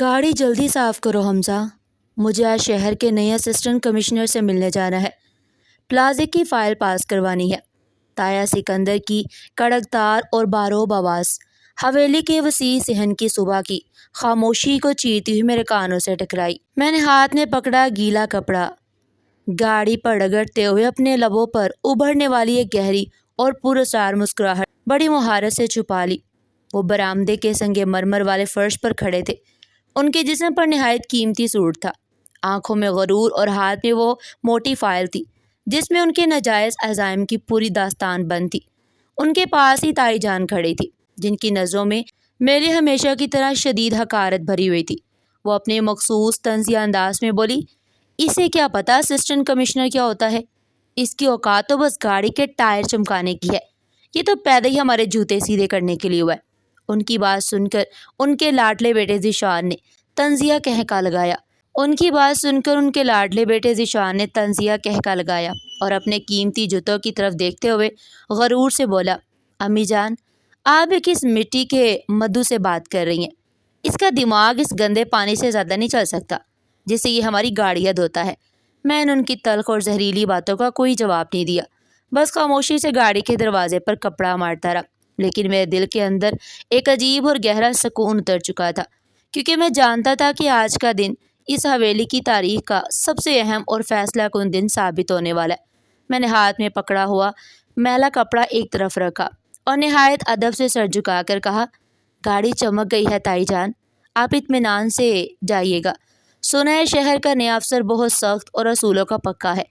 گاڑی جلدی صاف کرو حمزہ، مجھے آج شہر کے نئے اسسٹنٹ کمشنر سے ملنے جانا ہے۔ پلازے کی فائل پاس کروانی ہے۔ تایا سکندر کی کڑک تار اور باروب آواز حویلی کے وسیع صحن کی صبح کی خاموشی کو چیرتی ہوئی میرے کانوں سے ٹکرائی۔ میں نے ہاتھ میں پکڑا گیلا کپڑا، گاڑی پر رگڑتے ہوئے اپنے لبوں پر ابھرنے والی ایک گہری اور پراسرار مسکراہٹ بڑی مہارت سے چھپا لی۔ وہ برآمدے کے سنگ مرمر والے فرش پر کھڑے تھے۔ ان کے جسم پر نہایت قیمتی سوٹ تھا، آنکھوں میں غرور اور ہاتھ میں وہ موٹی فائل تھی جس میں ان کے ناجائز عزائم کی پوری داستان بند تھی۔ ان کے پاس ہی تائی جان کھڑی تھی جن کی نظروں میں میری ہمیشہ کی طرح شدید حقارت بھری ہوئی تھی۔ وہ اپنے مخصوص طنزیہ انداز میں بولی، اسے کیا پتا اسسٹنٹ کمشنر کیا ہوتا ہے؟ اس کی اوقات تو بس گاڑی کے ٹائر چمکانے کی ہے، یہ تو پیدا ہی ہمارے جوتے سیدھے کرنے کے لیے ہوا ہے۔ ان کی بات سن کر ان کے لاڈلے بیٹے ذیشان نے طنزیہ کہکا لگایا اور اپنے قیمتی جوتوں کی طرف دیکھتے ہوئے غرور سے بولا، امی جان، آپ ایک اس مٹی کے مدعو سے بات کر رہی ہیں؟ اس کا دماغ اس گندے پانی سے زیادہ نہیں چل سکتا جس سے یہ ہماری گاڑیاں دھوتا ہے۔ میں نے ان کی تلخ اور زہریلی باتوں کا کوئی جواب نہیں دیا، بس خاموشی سے گاڑی کے دروازے پر کپڑا مارتا رہا۔ لیکن میرے دل کے اندر ایک عجیب اور گہرا سکون اتر چکا تھا، کیونکہ میں جانتا تھا کہ آج کا دن اس حویلی کی تاریخ کا سب سے اہم اور فیصلہ کن دن ثابت ہونے والا ہے۔ میں نے ہاتھ میں پکڑا ہوا میلا کپڑا ایک طرف رکھا اور نہایت ادب سے سر جھکا کر کہا، گاڑی چمک گئی ہے تائی جان، آپ اطمینان سے جائیے گا۔ سنا ہے شہر کا نیا افسر بہت سخت اور اصولوں کا پکا ہے۔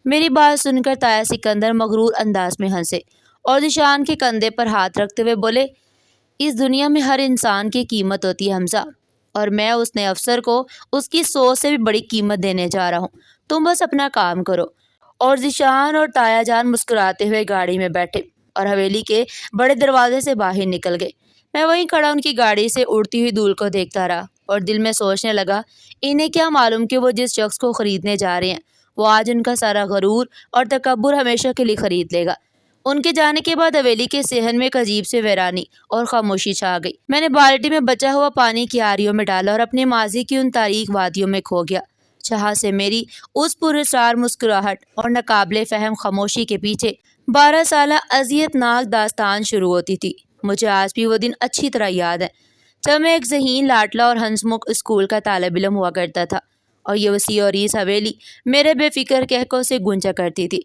میری بات سن کر تایا سکندر مغرور انداز میں ہنسے اور ذیشان کے کندھے پر ہاتھ رکھتے ہوئے بولے، اس دنیا میں ہر انسان کی قیمت ہوتی ہے حمزہ، اور میں اس نئے افسر کو اس کی سوچ سے بھی بڑی قیمت دینے جا رہا ہوں۔ تم بس اپنا کام کرو۔ اور ذیشان اور تایا جان مسکراتے ہوئے گاڑی میں بیٹھے اور حویلی کے بڑے دروازے سے باہر نکل گئے۔ میں وہیں کھڑا ان کی گاڑی سے اڑتی ہوئی دھول کو دیکھتا رہا اور دل میں سوچنے لگا، انہیں کیا معلوم کہ وہ جس شخص کو خریدنے جا رہے ہیں وہ آج ان کا سارا غرور اور تکبر ہمیشہ کے لیے خرید لے گا۔ ان کے جانے کے بعد حویلی کے صحن میں ایک عجیب سے ویرانی اور خاموشی چھا گئی۔ میں نے بالٹی میں بچا ہوا پانی کیاریوں میں ڈالا اور اپنے ماضی کی ان تاریک وادیوں میں کھو گیا جہاں سے میری اس پراسرار مسکراہٹ اور ناقابل فہم خاموشی کے پیچھے 12 سالہ اذیت ناک داستان شروع ہوتی تھی۔ مجھے آج بھی وہ دن اچھی طرح یاد ہے جب میں ایک ذہین لاڈلا اور ہنسمکھ اسکول کا طالب علم ہوا کرتا تھا اور یہ وسیع اور عریض حویلی میرے بے فکر کہکوں سے گونجا کرتی تھی۔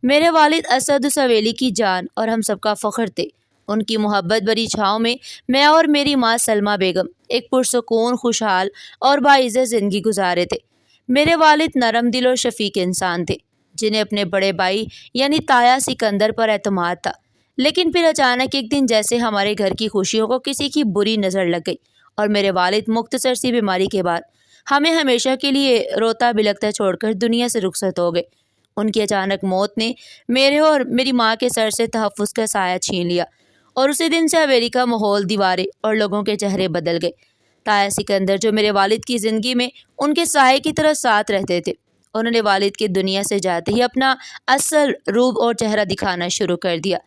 میرے والد اسد اس حویلی کی جان اور ہم سب کا فخر تھے۔ ان کی محبت بھری چھاؤں میں اور میری ماں سلمہ بیگم ایک پرسکون، خوشحال اور باعزت زندگی گزارے تھے۔ میرے والد نرم دل اور شفیق انسان تھے جنہیں اپنے بڑے بھائی یعنی تایا سکندر پر اعتماد تھا۔ لیکن پھر اچانک ایک دن جیسے ہمارے گھر کی خوشیوں کو کسی کی بری نظر لگ گئی اور میرے والد مختصر سی بیماری کے بعد ہمیں ہمیشہ کے لیے روتا بلکتا چھوڑ کر دنیا سے رخصت ہو گئے۔ ان کی اچانک موت نے میرے اور میری ماں کے سر سے تحفظ کا سایہ چھین لیا اور اسی دن سے حویلی کا ماحول، دیواریں اور لوگوں کے چہرے بدل گئے۔ تایا سکندر جو میرے والد کی زندگی میں ان کے سائے کی طرح ساتھ رہتے تھے، انہوں نے والد کی دنیا سے جاتے ہی اپنا اصل روپ اور چہرہ دکھانا شروع کر دیا۔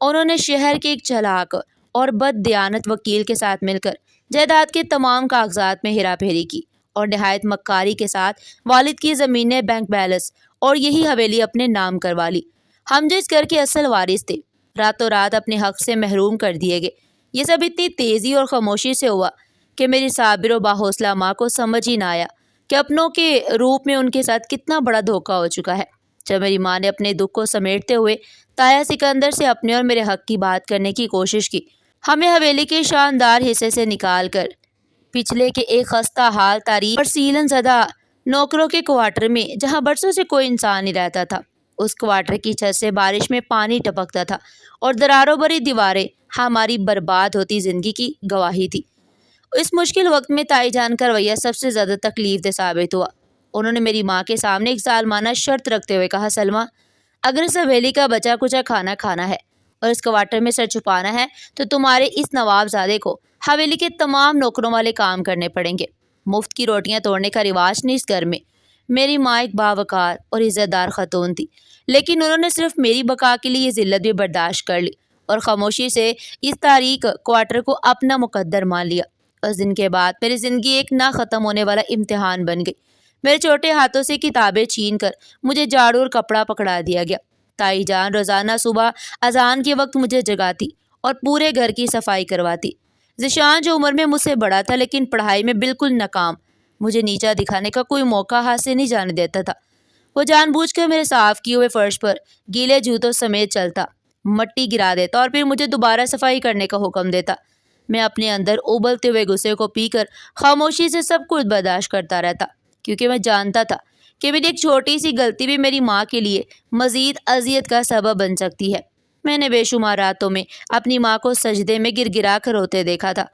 انہوں نے شہر کے ایک چالاک اور بد دیانت وکیل کے ساتھ مل کر جائیداد کے تمام کاغذات میں ہیرا پھیری کی اور نہایت مکاری کے ساتھ والد کی زمینیں، بینک بیلنس اور یہی حویلی اپنے نام کروا لی۔ ہم جو اس گھر کے اصل وارث تھے راتوں رات اپنے حق سے محروم کر دیے گئے۔ یہ سب اتنی تیزی اور خاموشی سے ہوا کہ میری صابر و باحوصلہ ماں کو سمجھ ہی نہ آیا کہ اپنوں کے روپ میں ان کے ساتھ کتنا بڑا دھوکہ ہو چکا ہے۔ جب میری ماں نے اپنے دکھ کو سمیٹتے ہوئے تایا سکندر سے اپنے اور میرے حق کی بات کرنے کی کوشش کی، ہمیں حویلی کے شاندار حصے سے نکال کر پچھلے کے ایک خستہ حال، تاریک اور سیلن زدہ نوکروں کے کوارٹر میں، جہاں برسوں سے کوئی انسان نہیں رہتا تھا، اس کوارٹر کی چھت سے بارش میں پانی ٹپکتا تھا اور دراروں بھری دیواریں ہماری برباد ہوتی زندگی کی گواہی تھی۔ اس مشکل وقت میں تائی جان کا رویہ سب سے زیادہ تکلیف دہ ثابت ہوا۔ انہوں نے میری ماں کے سامنے ایک ظالمانہ شرط رکھتے ہوئے کہا، سلمہ، اگر اس حویلی کا بچا کچا کھانا کھانا ہے اور اس کوارٹر میں سر چھپانا ہے تو تمہارے اس نواب زادے کو حویلی کے تمام نوکروں والے کام کرنے پڑیں گے۔ مفت کی روٹیاں توڑنے کا رواج نہیں اس گھر میں۔ میری ماں ایک باوقار اور عزت دار خاتون تھی، لیکن انہوں نے صرف میری بقا کے لیے یہ ذلت بھی برداشت کر لی اور خاموشی سے اس تاریک کوارٹر کو اپنا مقدر مان لیا۔ اس دن کے بعد میری زندگی ایک نہ ختم ہونے والا امتحان بن گئی۔ میرے چھوٹے ہاتھوں سے کتابیں چھین کر مجھے جھاڑو اور کپڑا پکڑا دیا گیا۔ تائی جان روزانہ صبح اذان کے وقت مجھے جگاتی اور پورے گھر کی صفائی کرواتی۔ ذیشان جو عمر میں مجھ سے بڑا تھا لیکن پڑھائی میں بالکل ناکام، مجھے نیچا دکھانے کا کوئی موقع ہاتھ سے نہیں جانے دیتا تھا۔ وہ جان بوجھ کر میرے صاف کیے ہوئے فرش پر گیلے جوتوں سمیت چلتا، مٹی گرا دیتا اور پھر مجھے دوبارہ صفائی کرنے کا حکم دیتا۔ میں اپنے اندر ابلتے ہوئے غصے کو پی کر خاموشی سے سب کچھ برداشت کرتا رہتا، کیونکہ میں جانتا تھا کہ میری ایک چھوٹی سی غلطی بھی میری ماں کے لیے مزید اذیت کا سبب بن سکتی ہے۔ میں نے بے شمار راتوں میں اپنی ماں کو سجدے میں گر گرا کر روتے دیکھا تھا،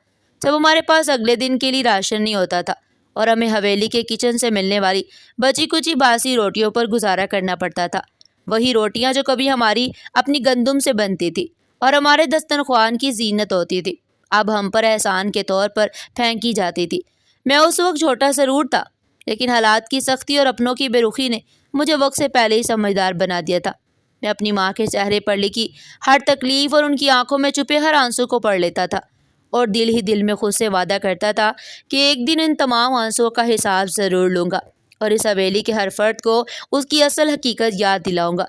جب ہمارے پاس اگلے دن کے لیے راشن نہیں ہوتا تھا اور ہمیں حویلی کے کچن سے ملنے والی بچی کچی باسی روٹیوں پر گزارا کرنا پڑتا تھا۔ وہی روٹیاں جو کبھی ہماری اپنی گندم سے بنتی تھی اور ہمارے دسترخوان کی زینت ہوتی تھی، اب ہم پر احسان کے طور پر پھینکی جاتی تھی۔ میں اس وقت چھوٹا ضرور تھا، لیکن حالات کی سختی اور اپنوں کی بے رخی نے مجھے وقت سے پہلے ہی سمجھدار بنا دیا تھا۔ میں اپنی ماں کے چہرے پر لکھی ہر تکلیف اور ان کی آنکھوں میں چھپے ہر آنسو کو پڑھ لیتا تھا، اور دل ہی دل میں خود سے وعدہ کرتا تھا کہ ایک دن ان تمام آنسوؤں کا حساب ضرور لوں گا اور اس حویلی کے ہر فرد کو اس کی اصل حقیقت یاد دلاؤں گا۔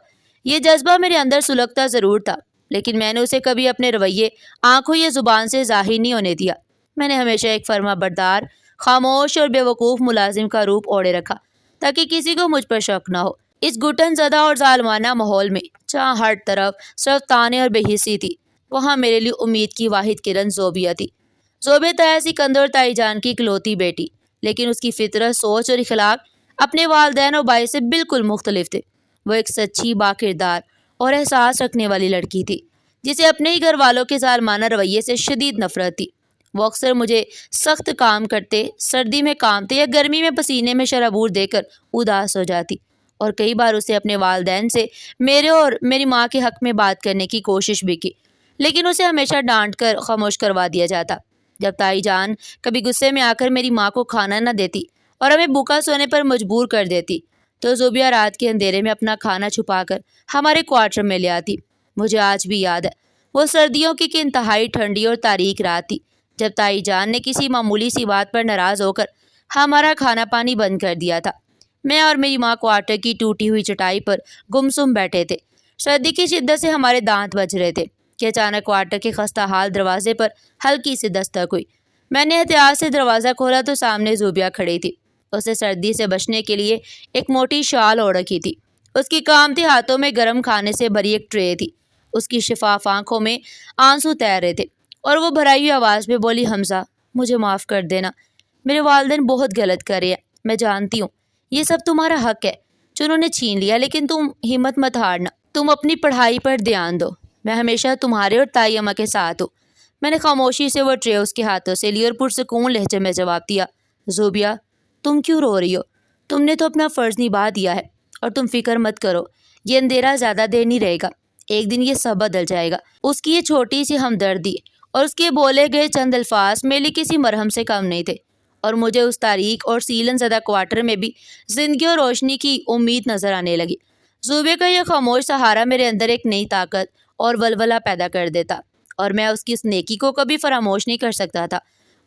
یہ جذبہ میرے اندر سلگتا ضرور تھا، لیکن میں نے اسے کبھی اپنے رویے، آنکھوں یا زبان سے ظاہر نہیں ہونے دیا۔ میں نے ہمیشہ ایک فرما بردار، خاموش اور بے وقوف ملازم کا روپ اوڑھے رکھا تاکہ کسی کو مجھ پر شک نہ ہو۔ اس گھٹن زدہ اور ظالمانہ ماحول میں جہاں ہر طرف صرف طعنے اور بے حسی تھی، وہاں میرے لیے امید کی واحد کرن زوبیہ تھی۔ زوبیہ طاہر سکندر اور تائی جان کی اکلوتی بیٹی، لیکن اس کی فطرت، سوچ اور اخلاق اپنے والدین اور بھائی سے بالکل مختلف تھے۔ وہ ایک سچی، باکردار اور احساس رکھنے والی لڑکی تھی جسے اپنے ہی گھر والوں کے ظالمانہ رویے سے شدید نفرت تھی۔ وہ اکثر مجھے سخت کام کرتے، سردی میں کامتے یا گرمی میں پسینے میں شرابور دے کر اداس ہو جاتی، اور کئی بار اسے اپنے والدین سے میرے اور میری ماں کے حق میں بات کرنے کی کوشش بھی کی، لیکن اسے ہمیشہ ڈانٹ کر خاموش کروا دیا جاتا۔ جب تائی جان کبھی غصے میں آ کر میری ماں کو کھانا نہ دیتی اور ہمیں بھوکا سونے پر مجبور کر دیتی، تو زوبیہ رات کے اندھیرے میں اپنا کھانا چھپا کر ہمارے کوارٹر میں لے آتی۔ مجھے آج بھی یاد ہے، وہ سردیوں کی ایک انتہائی ٹھنڈی اور تاریک رات تھی، جب تائی جان نے کسی معمولی سی بات پر ناراض ہو کر ہمارا کھانا پانی بند کر دیا تھا۔ میں اور میری ماں کوارٹر کی ٹوٹی ہوئی چٹائی پر گمسم بیٹھے تھے۔ سردی کی شدت سے ہمارے دانت بج رہے تھے کہ اچانک کوارٹر کے خستہ حال دروازے پر ہلکی سی دستک ہوئی۔ میں نے احتیاط سے دروازہ کھولا تو سامنے زوبیہ کھڑی تھی۔ اسے سردی سے بچنے کے لیے ایک موٹی شال اوڑھ رکھی تھی۔ اس کی کامتی ہاتھوں میں گرم کھانے سے بھری ایک ٹرے تھی۔ اس کی شفاف آنکھوں میں آنسو تیر رہے تھے اور وہ بھرائی ہوئی آواز میں بولی، حمزہ مجھے معاف کر دینا، میرے والدین بہت غلط کر رہے ہیں، میں جانتی ہوں یہ سب تمہارا حق ہے جو انہوں نے چھین لیا، لیکن تم ہمت مت ہارنا، تم اپنی پڑھائی پر دھیان دو، میں ہمیشہ تمہارے اور تائی اماں کے ساتھ ہوں۔ میں نے خاموشی سے وہ ٹرے اس کے ہاتھوں سے لی اور پرسکون لہجے میں جواب دیا، زوبیہ تم کیوں رو رہی ہو؟ تم نے تو اپنا فرض نبھا دیا ہے، اور تم فکر مت کرو، یہ اندھیرا زیادہ دیر نہیں رہے گا، ایک دن یہ سب بدل جائے گا۔ اس کی یہ چھوٹی سی ہمدردی اور اس کے بولے گئے چند الفاظ میرے لیے کسی مرہم سے کم نہیں تھے، اور مجھے اس تاریک اور سیلن زدہ کوارٹر میں بھی زندگی اور روشنی کی امید نظر آنے لگی۔ زوبیہ کا یہ خاموش سہارا میرے اندر ایک نئی طاقت اور ولولہ پیدا کر دیتا، اور میں اس کی اس نیکی کو کبھی فراموش نہیں کر سکتا تھا۔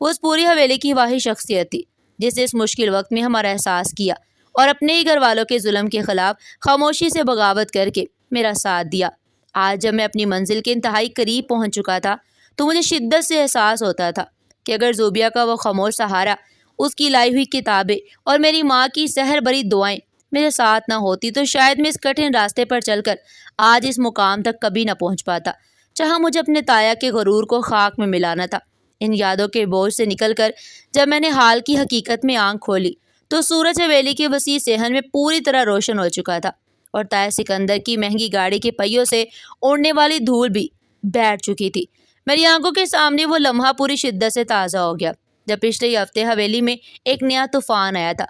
وہ اس پوری حویلی کی واحد شخصیت تھی جس نے اس مشکل وقت میں ہمارا احساس کیا اور اپنے ہی گھر والوں کے ظلم کے خلاف خاموشی سے بغاوت کر کے میرا ساتھ دیا۔ آج جب میں اپنی منزل کے انتہائی قریب پہنچ چکا تھا تو مجھے شدت سے احساس ہوتا تھا کہ اگر زوبیہ کا وہ خاموش سہارا، اس کی لائی ہوئی کتابیں اور میری ماں کی سحر بھری دعائیں میرے ساتھ نہ ہوتی تو شاید میں اس کٹھن راستے پر چل کر آج اس مقام تک کبھی نہ پہنچ پاتا جہاں مجھے اپنے تایا کے غرور کو خاک میں ملانا تھا۔ ان یادوں کے بوجھ سے نکل کر جب میں نے حال کی حقیقت میں آنکھ کھولی تو سورج حویلی کے وسیع صحن میں پوری طرح روشن ہو چکا تھا، اور تایا سکندر کی مہنگی گاڑی کے پہیوں سے اڑنے والی دھول بھی بیٹھ چکی تھی۔ میری آنکھوں کے سامنے وہ لمحہ پوری شدت سے تازہ ہو گیا جب پچھلے ہفتے حویلی میں ایک نیا طوفان آیا تھا۔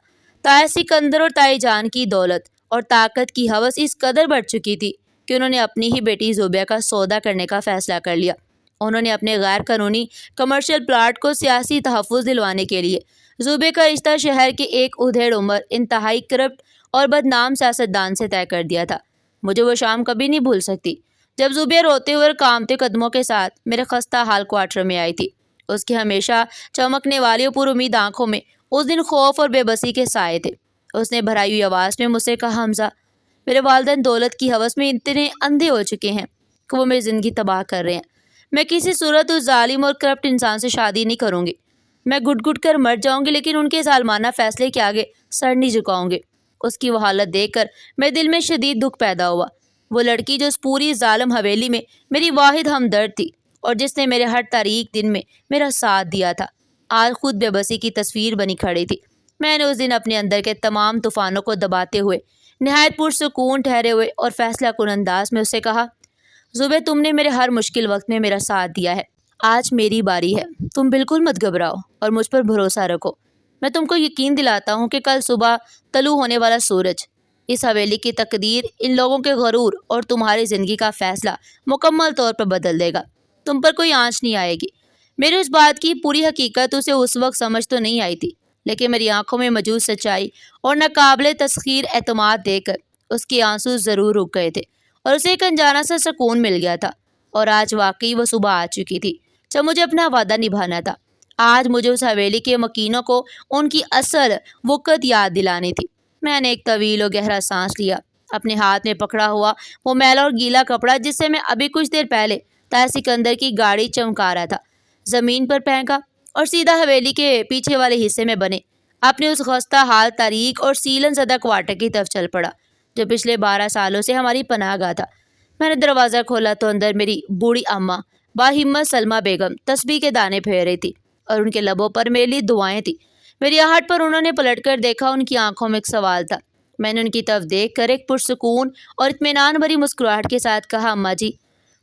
تایا سکندر اور تائی جان کی دولت اور طاقت کی ہوس اس قدر بڑھ چکی تھی کہ انہوں نے اپنی ہی بیٹی زوبیہ کا سودا کرنے کا فیصلہ کر لیا۔ انہوں نے اپنے غیر قانونی کمرشل پلاٹ کو سیاسی تحفظ دلوانے کے لیے زوبیہ کا رشتہ شہر کے ایک ادھیڑ عمر، انتہائی کرپٹ اور بدنام سیاستدان سے طے کر دیا تھا۔ مجھے وہ شام کبھی نہیں بھول سکتی جب زوبیہ روتے ہوئے اور کامتے قدموں کے ساتھ میرے خستہ حال کوارٹر میں آئی تھی۔ اس کے ہمیشہ چمکنے والی اور پر امید آنکھوں میں اس دن خوف اور بے بسی کے سائے تھے۔ اس نے بھرائی ہوئی آواز میں مجھ سے کہا، حمزہ، میرے والدین دولت کی ہوس میں اتنے اندھے ہو چکے ہیں کہ وہ میری زندگی تباہ کر رہے ہیں۔ میں کسی صورت اس ظالم اور کرپٹ انسان سے شادی نہیں کروں گی۔ میں گٹ گٹ کر مر جاؤں گی لیکن ان کے ظالمانہ فیصلے کے آگے سر نہیں جھکاؤں گی۔ اس کی وہ حالت دیکھ کر میرے دل میں شدید دکھ پیدا ہوا۔ وہ لڑکی جو اس پوری ظالم حویلی میں میری واحد ہمدرد تھی اور جس نے میرے ہر تاریک دن میں میرا ساتھ دیا تھا، آج خود بے بسی کی تصویر بنی کھڑی تھی۔ میں نے اس دن اپنے اندر کے تمام طوفانوں کو دباتے ہوئے نہایت پرسکون ٹھہرے ہوئے اور فیصلہ کن انداز میں اسے کہا، زبیر، تم نے میرے ہر مشکل وقت میں میرا ساتھ دیا ہے، آج میری باری ہے۔ تم بالکل مت گھبراؤ اور مجھ پر بھروسہ رکھو۔ میں تم کو یقین دلاتا ہوں کہ کل صبح طلوع ہونے والا سورج اس حویلی کی تقدیر، ان لوگوں کے غرور اور تمہاری زندگی کا فیصلہ مکمل طور پر بدل دے گا۔ تم پر کوئی آنچ نہیں آئے گی۔ میرے اس بات کی پوری حقیقت اسے اس وقت سمجھ تو نہیں آئی تھی، لیکن میری آنکھوں میں موجود سچائی اور ناقابل تسخیر اعتماد دیکھ کر اس کے آنسو ضرور رک گئے تھے اور اسے ایک انجانا سا سکون مل گیا تھا۔ اور آج واقعی وہ صبح آ چکی تھی جب مجھے اپنا وعدہ نبھانا تھا۔ آج مجھے اس حویلی کے مکینوں کو ان کی اصل وقت یاد دلانی تھی۔ میں نے ایک طویل و گہرا سانس لیا۔ اپنے ہاتھ میں پکڑا ہوا وہ میلا اور گیلا کپڑا جس سے میں ابھی کچھ دیر پہلے طاہر سکندر کی گاڑی چمکا رہا تھا، زمین پر پھینکا اور سیدھا حویلی کے پیچھے والے حصے میں بنے اپنے اس خستہ حال تاریک اور سیلن زدہ کوارٹر کی طرف چل پڑا جو پچھلے 12 سالوں سے ہماری پناہ گاہ تھا۔ میں نے دروازہ کھولا تو اندر میری بوڑھی اماں باہمت سلمہ بیگم تسبیح کے دانے پھیر رہی تھی اور ان کے لبوں پر میرے لیے دعائیں تھیں۔ میری آہٹ پر انہوں نے پلٹ کر دیکھا، ان کی آنکھوں میں ایک سوال تھا۔ میں نے ان کی طرف دیکھ کر ایک پرسکون اور اطمینان بھری مسکراہٹ کے ساتھ کہا، اماں جی،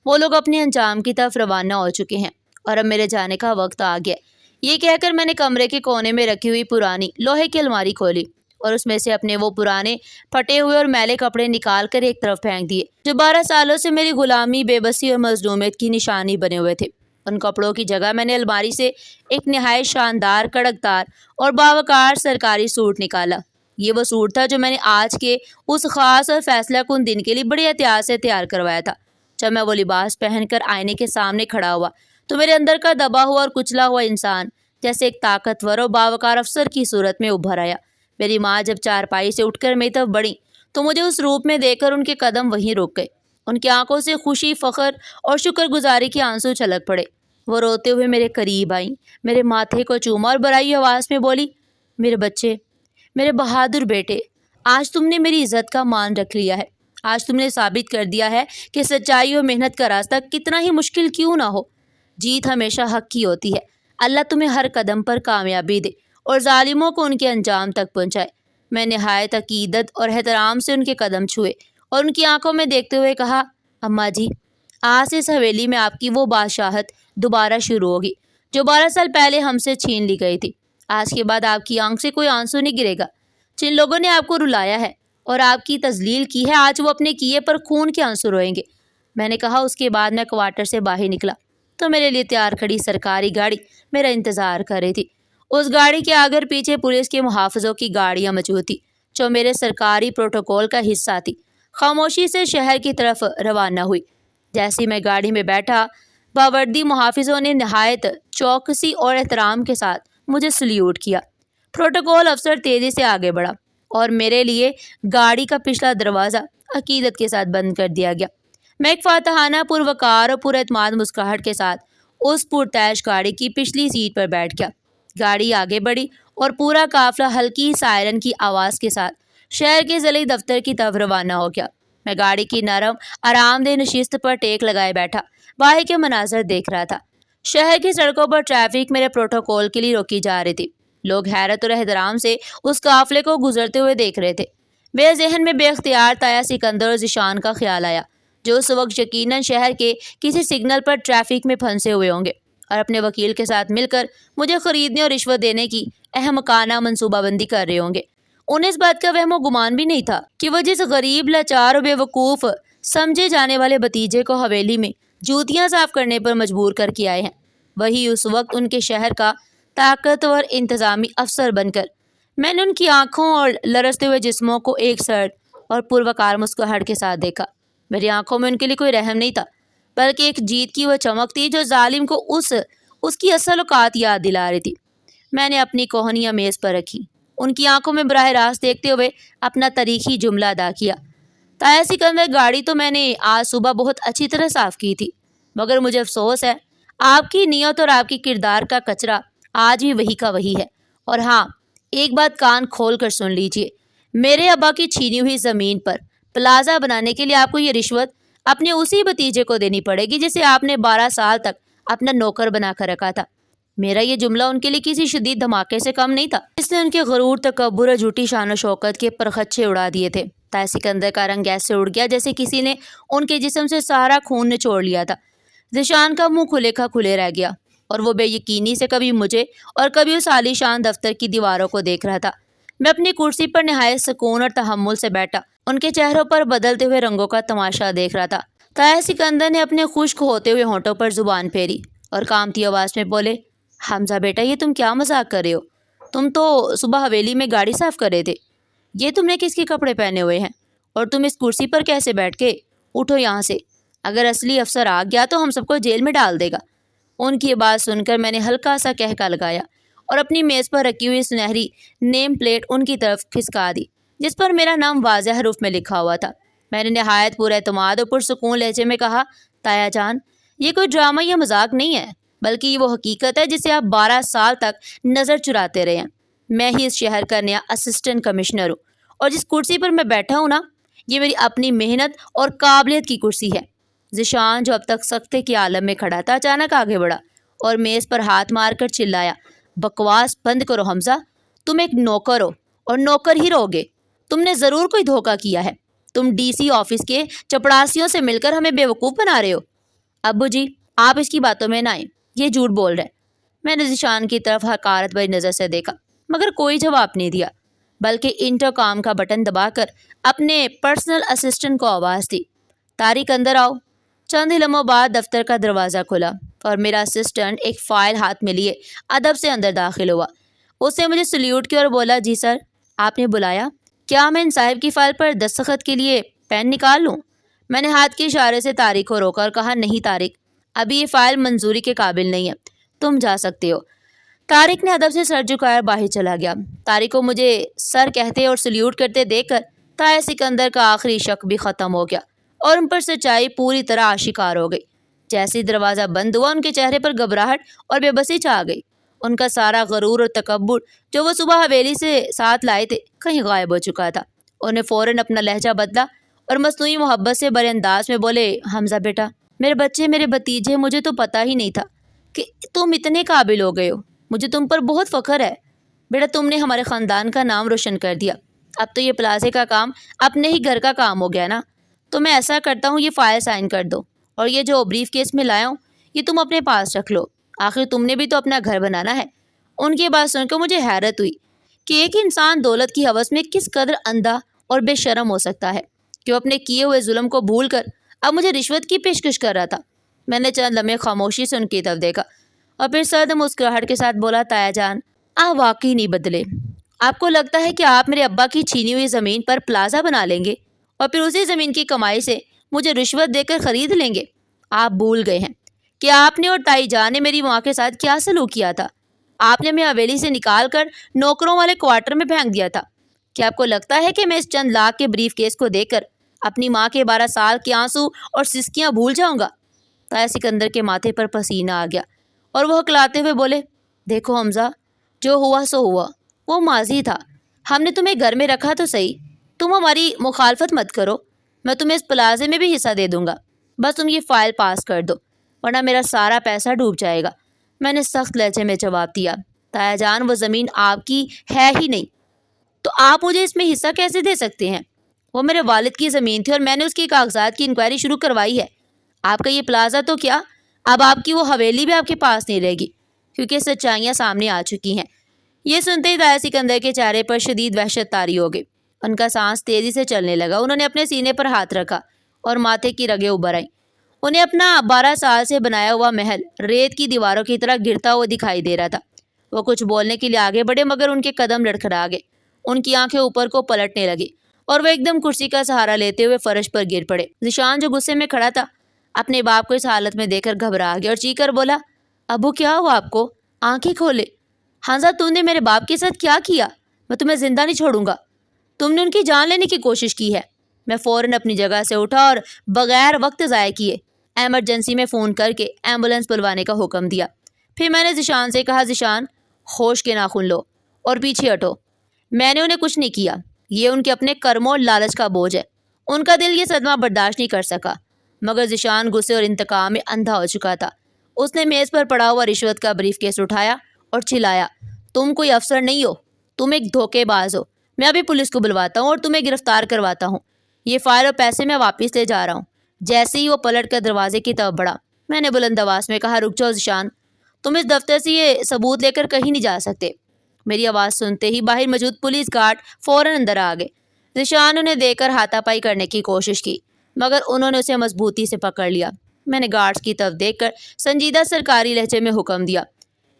وہ لوگ اپنے انجام کی طرف روانہ ہو چکے ہیں اور اب میرے جانے کا وقت آ گیا۔ یہ کہہ کر میں نے کمرے کے کونے میں رکھی ہوئی پرانی لوہے کی الماری کھولی اور اس میں سے اپنے وہ پرانے پھٹے ہوئے اور میلے کپڑے نکال کر ایک طرف پھینک دیے جو 12 سالوں سے میری غلامی، بے بسی اور مظلومیت کی نشانی بنے ہوئے تھے۔ ان کپڑوں کی جگہ میں نے الماری سے ایک نہایت شاندار، کڑکدار اور باوقار سرکاری سوٹ نکالا۔ یہ وہ سوٹ تھا جو میں نے آج کے اس خاص اور فیصلہ کن دن کے لیے بڑی احتیاط سے تیار کروایا تھا۔ جب میں وہ لباس پہن کر آئینے کے سامنے کھڑا ہوا تو میرے اندر کا دبا ہوا اور کچلا ہوا انسان جیسے ایک طاقتور اور باوقار افسر کی صورت میں ابھر آیا۔ میری ماں جب چارپائی سے اٹھ کر میری طرف بڑھی تو مجھے اس روپ میں دیکھ کر ان کے قدم وہیں رک گئے۔ ان کی آنکھوں سے خوشی، فخر اور شکر گزاری کے آنسو چھلک پڑے۔ وہ روتے ہوئے میرے قریب آئیں، میرے ماتھے کو چوما اور بڑائی آواز میں بولی، میرے بچے، میرے بہادر بیٹے، آج تم نے میری عزت کا مان رکھ لیا ہے۔ آج تم نے ثابت کر دیا ہے کہ سچائی اور محنت کا راستہ کتنا ہی مشکل کیوں نہ ہو، جیت ہمیشہ حق کی ہوتی ہے۔ اللہ تمہیں ہر قدم پر کامیابی دے اور ظالموں کو ان کے انجام تک پہنچائے۔ میں نہایت عقیدت اور احترام سے ان کے قدم چھوئے اور ان کی آنکھوں میں دیکھتے ہوئے کہا، اماں جی، آج سے اس حویلی میں آپ کی وہ بادشاہت دوبارہ شروع ہوگی جو 12 سال پہلے ہم سے چھین لی گئی تھی۔ آج کے بعد آپ کی آنکھ سے کوئی آنسو نہیں گرے گا۔ جن لوگوں نے آپ کو رلایا ہے اور آپ کی تذلیل کی ہے، آج وہ اپنے کیے پر خون کے آنسو روئیں گے۔ میں نے کہا۔ اس کے بعد میں کوارٹر سے باہر نکلا تو میرے لیے تیار کھڑی سرکاری گاڑی میرا انتظار کر رہی تھی۔ اس گاڑی کے آگے اور پیچھے پولیس کے محافظوں کی گاڑیاں موجود تھیں جو میرے سرکاری پروٹوکول کا حصہ تھی۔ خاموشی سے شہر کی طرف روانہ ہوئی۔ جیسے میں گاڑی میں بیٹھا، باوردی محافظوں نے نہایت چوکسی اور احترام کے ساتھ مجھے سلیوٹ کیا۔ پروٹوکول افسر تیزی سے آگے بڑھا اور میرے لیے گاڑی کا پچھلا دروازہ عقیدت کے ساتھ بند کر دیا گیا۔ میں ایک فاتحانہ، پروقار اور پر اعتماد مسکراہٹ کے ساتھ اس پرتعش گاڑی کی پچھلی سیٹ پر بیٹھ گیا۔ گاڑی آگے بڑھی اور پورا قافلہ ہلکی سائرن کی آواز کے ساتھ شہر کے ضلعی دفتر کی طرف روانہ ہو گیا۔ میں گاڑی کی نرم، آرام دہ نشست پر ٹیک لگائے بیٹھا باہر کے مناظر دیکھ رہا تھا۔ شہر کی سڑکوں پر ٹریفک میرے پروٹوکول کے لیے روکی جا رہی تھی۔ لوگ حیرت اور احترام سے اس قافلے کو گزرتے ہوئے دیکھ رہے تھے۔ میرے ذہن میں بے اختیار طاہر سکندر اور ذیشان کا خیال آیا جو اس وقت یقیناً شہر کے کسی سگنل پر ٹریفک میں پھنسے ہوئے ہوں گے اور اپنے وکیل کے ساتھ مل کر مجھے خریدنے اور رشوت دینے کی احمقانہ منصوبہ بندی کر رہے ہوں گے۔ انہیں اس بات کا وہم و گمان بھی نہیں تھا کہ وہ جس غریب، لاچار اور بے وقوف سمجھے جانے والے بھتیجے کو حویلی میں جوتیاں صاف کرنے پر مجبور کر کے آئے ہیں، وہی اس وقت ان کے شہر کا طاقتور انتظامی افسر بن کر۔ میں نے ان کی آنکھوں اور لرزتے ہوئے جسموں کو ایک سرد اور پروقار مسکراہٹ کے ساتھ دیکھا۔ میری آنکھوں میں ان کے لیے کوئی رحم نہیں تھا، بلکہ ایک جیت کی وہ چمک تھی جو ظالم کو اس اس کی اصل اوقات یاد دلا رہی تھی۔ میں نے اپنی کوہنیاں میز پر رکھی، ان کی آنکھوں میں براہ راست دیکھتے ہوئے اپنا تاریخی جملہ ادا کیا۔ تایا سکندر، گاڑی تو میں نے آج صبح بہت اچھی طرح صاف کی تھی، مگر مجھے افسوس ہے آپ کی نیت اور آپ کی کردار کا کچرا آج بھی وہی کا وہی ہے۔ اور ہاں، ایک بات کان کھول کر سن لیجئے، میرے ابا کی چھینی ہوئی زمین پر پلازا بنانے کے لیے آپ کو یہ رشوت اپنے اسی بھتیجے کو دینی پڑے گی جسے آپ نے 12 سال تک اپنا نوکر بنا کر رکھا تھا۔ میرا یہ جملہ ان کے لیے کسی شدید دھماکے سے کم نہیں تھا، اس نے ان کے غرور، تکبر اور جھوٹی شان و شوکت کے پرخچے اڑا دیے تھے۔ تایا سکندر کا رنگ ایسے اڑ گیا جیسے کسی نے ان کے جسم سے سارا خون نچوڑ لیا تھا۔ ذیشان کا منہ کھلے کا کھلے رہ گیا اور وہ بے یقینی سے کبھی مجھے اور کبھی اس عالی شان دفتر کی دیواروں کو دیکھ رہا تھا۔ میں اپنی کرسی پر نہایت سکون اور تحمل سے بیٹھا ان کے چہروں پر بدلتے ہوئے رنگوں کا تماشا دیکھ رہا تھا۔ تایا سکندر نے اپنے خشک ہوتے ہوئے ہونٹوں پر زبان پھیری اور کامتی آواز میں بولے، حمزہ بیٹا، یہ تم کیا مذاق کر رہے ہو؟ تم تو صبح حویلی میں گاڑی صاف کر رہے تھے۔ یہ تم نے کس کے کپڑے پہنے ہوئے ہیں اور تم اس کرسی پر کیسے بیٹھ کے؟ اٹھو یہاں سے، اگر اصلی افسر آ گیا تو ہم سب کو جیل میں ڈال دے گا۔ ان کی بات سن کر میں نے ہلکا سا کہکا لگایا اور اپنی میز پر رکھی ہوئی سنہری نیم پلیٹ ان کی طرف کھسکا دی جس پر میرا نام واضح حروف میں لکھا ہوا تھا۔ میں نے نہایت پورا اعتماد اور پرسکون لہجے میں کہا، تایا جان، یہ کوئی ڈرامہ یا مذاق نہیں ہے، بلکہ یہ وہ حقیقت ہے جسے آپ 12 سال تک نظر چراتے رہے ہیں۔ میں ہی اس شہر کا نیا اسسٹنٹ کمشنر ہوں اور جس کرسی پر میں بیٹھا ہوں نا، یہ میری اپنی محنت اور قابلیت کی کرسی ہے۔ ذیشان، جو اب تک سکتے کے عالم میں کھڑا تھا، اچانک آگے بڑھا اور میز پر ہاتھ مار کر چلایا، بکواس بند کرو حمزہ، تم ایک نوکر ہو اور نوکر ہی رہو گے۔ تم نے ضرور کوئی دھوکہ کیا ہے، تم ڈی سی آفس کے چپڑاسیوں سے مل کر ہمیں بیوقوف بنا رہے ہو۔ ابو جی، آپ اس کی باتوں میں نہ آئیں، یہ جھوٹ بول رہے ہیں۔ میں نے ذیشان کی طرف حقارت بھری نظر سے دیکھا مگر کوئی جواب نہیں دیا، بلکہ انٹر کام کا بٹن دبا کر اپنے پرسنل اسسٹنٹ کو آواز دی، طارق اندر آؤ۔ چند ہی لمحوں بعد دفتر کا دروازہ کھلا اور میرا اسسٹنٹ ایک فائل ہاتھ میں لیے ادب سے اندر داخل ہوا۔ اس نے مجھے سلیوٹ کیا اور بولا، جی سر، آپ نے بلایا؟ کیا میں ان صاحب کی فائل پر دستخط کے لیے پین نکال لوں؟ میں نے ہاتھ کے اشارے سے طارق کو روکا اور کہا، نہیں طارق، ابھی یہ فائل منظوری کے قابل نہیں ہے، تم جا سکتے ہو۔ طارق نے ادب سے سر جھکایا باہر چلا گیا۔ طارق کو مجھے سر کہتے اور سلیوٹ کرتے دیکھ کر تایا سکندر کا آخری شک بھی ختم ہو گیا اور ان پر سچائی پوری طرح آشکار ہو گئی۔ جیسے ہی دروازہ بند ہوا، ان کے چہرے پر گھبراہٹ اور بے بسی چھا گئی۔ ان کا سارا غرور اور تکبر جو وہ صبح حویلی سے ساتھ لائے تھے کہیں غائب ہو چکا تھا۔ انہیں فوراً اپنا لہجہ بدلا اور مصنوعی محبت سے بڑے انداز میں بولے، حمزہ بیٹا، میرے بچے، میرے بھتیجے، مجھے تو پتہ ہی نہیں تھا کہ تم اتنے قابل ہو گئے ہو۔ مجھے تم پر بہت فخر ہے بیٹا، تم نے ہمارے خاندان کا نام روشن کر دیا۔ اب تو یہ پلازے کا کام اپنے ہی گھر کا کام ہو گیا نا، تو میں ایسا کرتا ہوں، یہ فائل سائن کر دو اور یہ جو بریف کیس میں لایا ہوں یہ تم اپنے پاس رکھ لو، آخر تم نے بھی تو اپنا گھر بنانا ہے۔ ان کی بات سن کر مجھے حیرت ہوئی کہ ایک انسان دولت کی ہوس میں کس قدر اندھا اور بے شرم ہو سکتا ہے کہ وہ اپنے کیے ہوئے ظلم کو بھول کر اب مجھے رشوت کی پیشکش کر رہا تھا۔ میں نے چند لمحے خاموشی سے ان کی طرف دیکھا اور پھر سرد مسکراہٹ کے ساتھ بولا، تایا جان، آپ واقعی نہیں بدلے۔ آپ کو لگتا ہے کہ آپ میرے ابا کی چھینی ہوئی زمین پر پلازا بنا لیں گے اور پھر اسی زمین کی کمائی سے مجھے رشوت دے کر خرید لیں گے؟ آپ بھول گئے ہیں کہ آپ نے اور تائی جان نے میری ماں کے ساتھ کیا سلوک کیا تھا۔ آپ نے ہمیں حویلی سے نکال کر نوکروں والے کوارٹر میں پھینک دیا تھا۔ کیا آپ کو لگتا ہے کہ میں اس چند لاکھ کے بریف کیس کو دیکھ کر اپنی ماں کے 12 سال کے آنسو اور سسکیاں بھول جاؤں گا؟ تایا سکندر کے ماتھے پر پسینہ آ گیا اور وہ ہکلاتے ہوئے بولے، دیکھو حمزہ، جو ہوا سو ہوا، وہ ماضی تھا۔ ہم نے تمہیں گھر میں رکھا تو صحیح، تم ہماری مخالفت مت کرو، میں تمہیں اس پلازے میں بھی حصہ دے دوں گا، بس تم یہ فائل پاس کر دو ورنہ میرا سارا پیسہ ڈوب جائے گا۔ میں نے سخت لہجے میں جواب دیا، تایا جان، وہ زمین آپ کی ہے ہی نہیں، تو آپ مجھے اس میں حصہ کیسے دے سکتے ہیں؟ وہ میرے والد کی زمین تھی اور میں نے اس کی کاغذات کی انکوائری شروع کروائی ہے۔ آپ کا یہ پلازا تو کیا، اب آپ کی وہ حویلی بھی آپ کے پاس نہیں رہے گی، کیونکہ سچائیاں سامنے آ چکی ہیں۔ یہ سنتے ہی تایا سکندر کے چہرے پر شدید وحشت طاری ہو گئی۔ ان کا سانس تیزی سے چلنے لگا۔ انہوں نے اپنے سینے پر ہاتھ رکھا اور ماتھے کی رگیں ابھر آئیں۔ انہیں اپنا 12 سال سے بنایا ہوا محل ریت کی دیواروں کی طرح گرتا ہوا دکھائی دے رہا تھا۔ وہ کچھ بولنے کے لیے آگے بڑھے مگر ان کے قدم لڑکھڑا گئے، ان کی آنکھیں اوپر کو پلٹنے لگی اور وہ ایک دم کرسی کا سہارا لیتے ہوئے فرش پر گر پڑے۔ ذیشان، جو غصے میں کھڑا تھا، اپنے باپ کو اس حالت میں دیکھ کر گھبرا گیا اور چیخ کر بولا، ابو کیا ہوا آپ کو؟ آنکھیں کھولے۔ حمزہ تم نے میرے باپ کے ساتھ کیا کیا؟ میں تمہیں زندہ نہیں چھوڑوں گا۔ تم نے ان کی جان لینے کی کوشش کی ہے۔ میں فوراً اپنی جگہ سے اٹھا اور بغیر وقت ضائع کیے ایمرجنسی میں فون کر کے ایمبولینس بلوانے کا حکم دیا۔ پھر میں نے ذیشان سے کہا، ذیشان ہوش کے ناخن لو اور پیچھے ہٹو۔ میں نے انہیں کچھ نہیں کیا، یہ ان کے اپنے کرموں اور لالچ کا بوجھ ہے۔ ان کا دل یہ صدمہ برداشت نہیں کر سکا، مگر ذیشان غصے اور انتقام میں اندھا ہو چکا تھا۔ اس نے میز پر پڑا ہوا رشوت کا بریف کیس اٹھایا اور چلایا، تم کوئی افسر نہیں ہو، تم ایک دھوکے باز ہو۔ میں ابھی پولیس کو بلواتا ہوں اور تمہیں گرفتار کرواتا ہوں۔ یہ فائل اور پیسے میں واپس لے جا رہا ہوں۔ جیسے ہی وہ پلٹ کر دروازے کی طرف بڑھا، میں نے بلند آواز میں کہا، رک جاؤ ذیشان، تم اس دفتر سے یہ ثبوت لے کر کہیں نہیں جا سکتے۔ میری آواز سنتے ہی باہر موجود پولیس گارڈ فوراً اندر آ گئے۔ ذیشان انہیں دیکھ کر ہاتھا پائی کرنے کی کوشش کی، مگر انہوں نے اسے مضبوطی سے پکڑ لیا۔ میں نے گارڈز کی طرف دیکھ کر سنجیدہ سرکاری لہجے میں حکم دیا،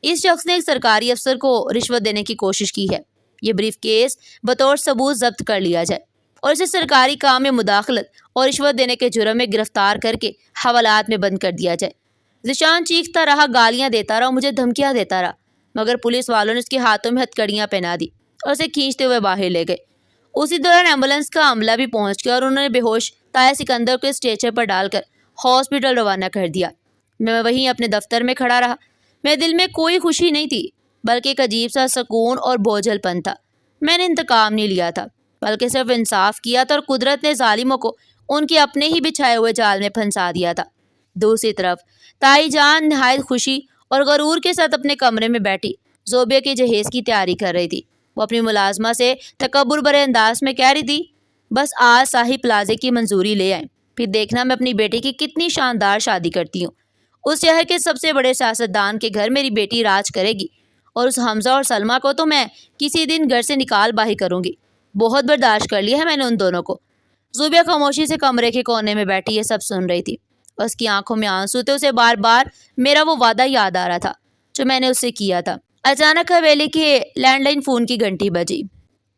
اس شخص نے ایک سرکاری افسر کو رشوت دینے کی کوشش کی ہے۔ یہ بریف کیس بطور ثبوت ضبط کر لیا جائے اور اسے سرکاری کام میں مداخلت اور رشوت دینے کے جرم میں گرفتار کر کے حوالات میں بند کر دیا جائے۔ ذیشان چیختا رہا، گالیاں دیتا رہا اور مجھے دھمکیاں دیتا رہا، مگر پولیس والوں نے اس کے ہاتھوں میں ہتھکڑیاں پہنا دی اور اسے کھینچتے ہوئے باہر لے گئے۔ اسی دوران ایمبولینس کا عملہ بھی پہنچ گیا اور انہوں نے بے ہوش طاہر سکندر کو اسٹریچر پر ڈال کر ہاسپٹل روانہ کر دیا۔ میں وہیں اپنے دفتر میں کھڑا رہا۔ میرے دل میں کوئی خوشی نہیں تھی، بلکہ ایک عجیب سا سکون اور بوجھل پن تھا۔ میں نے انتقام نہیں لیا تھا، بلکہ صرف انصاف کیا تھا، اور قدرت نے ظالموں کو ان کے اپنے ہی بچھائے ہوئے جال میں پھنسا دیا تھا۔ دوسری طرف تائی جان نہایت خوشی اور غرور کے ساتھ اپنے کمرے میں بیٹھی زوبیہ کے جہیز کی تیاری کر رہی تھی۔ وہ اپنی ملازمہ سے تکبر بھرے انداز میں کہہ رہی تھی، بس آج صاحب پلازے کی منظوری لے آئیں، پھر دیکھنا میں اپنی بیٹی کی کتنی شاندار شادی کرتی ہوں۔ اس شہر کے سب سے بڑے سیاستدان کے گھر میری بیٹی راج کرے گی، اور اس حمزہ اور سلمہ کو تو میں کسی دن گھر سے نکال باہی کروں گی۔ بہت برداشت کر لیا ہے میں نے ان دونوں کو۔ زوبیہ خاموشی سے کمرے کے کونے میں بیٹھی یہ سب سن رہی تھی۔ اس کی آنکھوں میں آنسو تھے، اسے بار بار میرا وہ وعدہ یاد آ رہا تھا جو میں نے اس سے کیا تھا۔ اچانک حویلی کے لینڈ لائن فون کی گھنٹی بجی۔